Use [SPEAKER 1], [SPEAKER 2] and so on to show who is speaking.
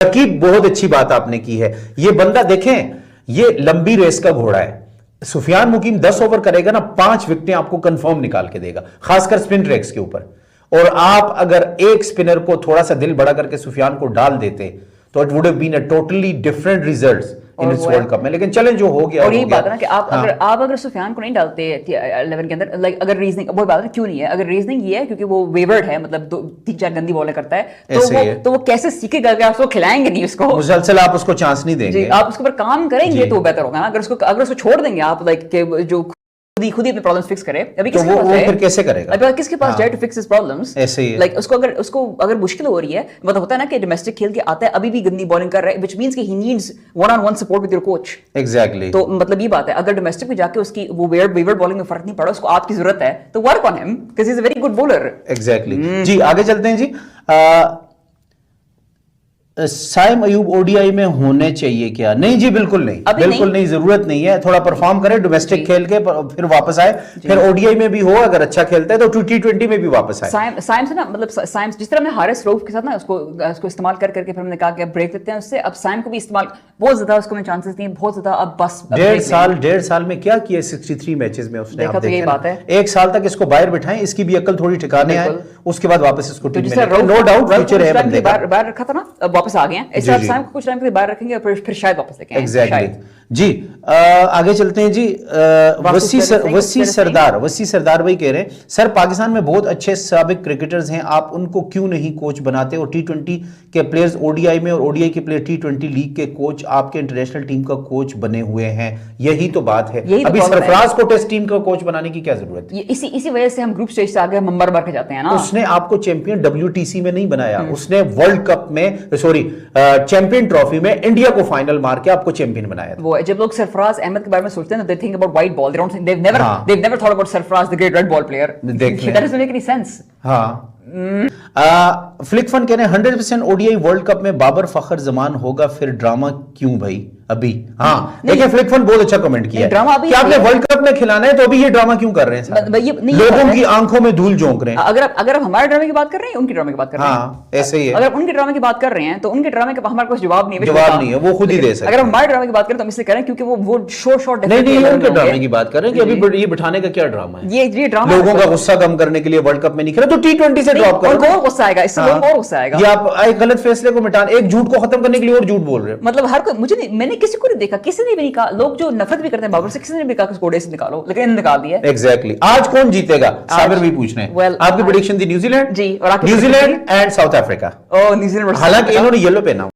[SPEAKER 1] रकीब बहुत अच्छी बात आपने की है। ये बंदा देखें, ये लंबी रेस का घोड़ा है। सुफियान मुकीम 10 ओवर करेगा ना, 5 विकेटें आपको कंफर्म निकाल के देगा, खासकर स्पिन ट्रैक्स के ऊपर। और आप अगर एक स्पिनर को थोड़ा सा दिल बड़ा करके सुफियान को डाल देते तो it would have been a totally different results in इस वर्ल्ड कप में। लेकिन चलें जो हो गया,
[SPEAKER 2] और यही बात है ना कि आप अगर सुफियान को नहीं डालते 11 के अंदर, लाइक अगर रीजनिंग, वो बात है क्यों नहीं है, अगर रीजनिंग ये है क्योंकि वो वेवर्ड है, मतलब 3-4 गंदी बॉलें करता है, तो वो कैसे सीखेगा कि आप उसको खिलाएंगे नहीं, उसको
[SPEAKER 1] मुसलसल आप उसको चांस नहीं देंगे,
[SPEAKER 2] आप उसके ऊपर काम करेंगे तो बेहतर होगा ना। अगर उसको छोड़ देंगे आप, लाइक जो खुद ही अपने प्रॉब्लम्स फिक्स करे, अभी
[SPEAKER 1] तो वो फिर कैसे करेगा?
[SPEAKER 2] अभी किसके पास जाए टू फिक्स हिज प्रॉब्लम्स?
[SPEAKER 1] ऐसे ही
[SPEAKER 2] लाइक उसको अगर मुश्किल हो रही है, मतलब होता है ना कि डोमेस्टिक खेल के आता है अभी भी गंदी बॉलिंग कर रहा है, व्हिच मींस कि he needs one on one support with your coach.
[SPEAKER 1] Exactly.
[SPEAKER 2] तो मतलब ये बात है, अगर डोमेस्टिक में जाके उसकी वो वेवर्ड बॉलिंग में फर्क नहीं पड़ा, उसको आपकी जरूरत है तो work on him because he is a very good bowler.
[SPEAKER 1] Exactly. जी आगे चलते हैं जी। साइम अयूब ओडीआई में होने चाहिए क्या? नहीं जी, बिल्कुल नहीं, बिल्कुल नहीं, जरूरत नहीं है। थोड़ा परफॉर्म करे डोमेस्टिक खेल के, फिर वापस आए, फिर ओडीआई में भी हो, अगर अच्छा खेलता है तो T20 में भी वापस आए।
[SPEAKER 2] साइम से ना, मतलब साइम जिस तरह हमने हारिस रऊफ के साथ ना उसको इस्तेमाल करके फिर हमने कहा कि अब ब्रेक देते हैं उससे, अब साइम को भी इस्तेमाल बहुत ज्यादा उसको चांसेस दिए, बहुत ज्यादा। अब बस
[SPEAKER 1] 1.5 साल में क्या किया 63 मैचेस में उसने,
[SPEAKER 2] देखा तो यही बात है।
[SPEAKER 1] 1 साल तक इसको बाहर बिठाएं, इसकी भी अकल थोड़ी ठिकाने आए, उसके बाद वापस इसको टीम में नो डाउट फ्यूचर है बंदे का।
[SPEAKER 2] बाहर रखा था ना, अब वापस आ गए हैं, ऐसे आप साइम को कुछ टाइम के लिए बाहर रखेंगे और फिर शायद वापस लेके आएं।
[SPEAKER 1] एग्जैक्टली जी। आगे चलते हैं जी। वसी सरदार भाई कह रहे हैं, सर पाकिस्तान में बहुत अच्छे साबिक क्रिकेटर्स हैं, आप उनको क्यों नहीं कोच बनाते? और T20 के प्लेयर्स ओडीआई में और ओडीआई के प्लेयर T20 लीग के कोच आपके इंटरनेशनल टीम का कोच बने हुए हैं, यही तो बात है। अभी सरफराज को टेस्ट टीम का कोच बनाने की क्या जरूरत है?
[SPEAKER 2] इसी वजह से हम ग्रुप स्टेज से आगे नंबर बार के जाते हैं ना।
[SPEAKER 1] उसने आपको चैंपियन WTC में नहीं बनाया, उसने वर्ल्ड कप में, सॉरी चैंपियन ट्रॉफी में इंडिया को फाइनल मार के आपको चैंपियन बनाया था।
[SPEAKER 2] वो जब लोग सरफराज अहमद के बारे में सोचते हैं ना, they think about white ball, they've never thought about Sarfaraz the great red ball player. That doesn't make any sense.
[SPEAKER 1] हाँ। फ्लिक फन कह रहे हैं 100% ओडीआई वर्ल्ड कप में बाबर फखर जमान होगा, फिर ड्रामा क्यों भाई अभी? हाँ देखिए, फ्लिक फन बहुत अच्छा कमेंट किया है कि आपने वर्ल्ड कप में खिलाना है तो अभी ये ड्रामा क्यों कर रहे हैं? लोगों की आंखों में धूल झोंक रहे हैं।
[SPEAKER 2] अगर आप हमारे ड्रामे की बात कर रहे हैं, उनकी ड्रामे की बात कर रहे हैं,
[SPEAKER 1] हाँ ऐसे ही है।
[SPEAKER 2] अगर उनके ड्रामे की बात कर रहे हैं तो उनके ड्रामे का हमारे पास जवाब नहीं
[SPEAKER 1] है, वो खुद ही दे सकते हैं।
[SPEAKER 2] अगर हम हमारे ड्रामे की बात करें तो हम इसलिए करें क्योंकि वो शॉर्ट
[SPEAKER 1] नहीं, उनके ड्रामे की बात कर रहे हैं कि अभी ये बिठाने का क्या ड्रामा है?
[SPEAKER 2] ये ड्रामा
[SPEAKER 1] लोगों का गुस्सा कम करने के लिए वर्ल्ड कप में नहीं खेला तो T20 से ड्रॉप करो,
[SPEAKER 2] गुस्सा आएगा, इससे लोगों को और गुस्सा आएगा।
[SPEAKER 1] ये आप एक गलत फैसले को मिटाने, एक झूठ को खत्म करने के लिए और झूठ बोल रहे हैं।
[SPEAKER 2] मतलब हर कोई, मुझे नहीं, मैंने किसी को नहीं देखा, किसी ने भी नहीं कहा, लोग जो नफरत भी करते हैं बाबर से, किसी ने भी कहा स्कोर से निकालो, लेकिन निकाल दिया।
[SPEAKER 1] एग्जैक्टली। आज कौन जीतेगा? साबिर भी पूछ रहे हैं। आपकी प्रेडिक्शन थी न्यूजीलैंड जी, और New Zealand and south Africa.
[SPEAKER 2] New Zealand,
[SPEAKER 1] हालांकि इन्होंने येलो पहना।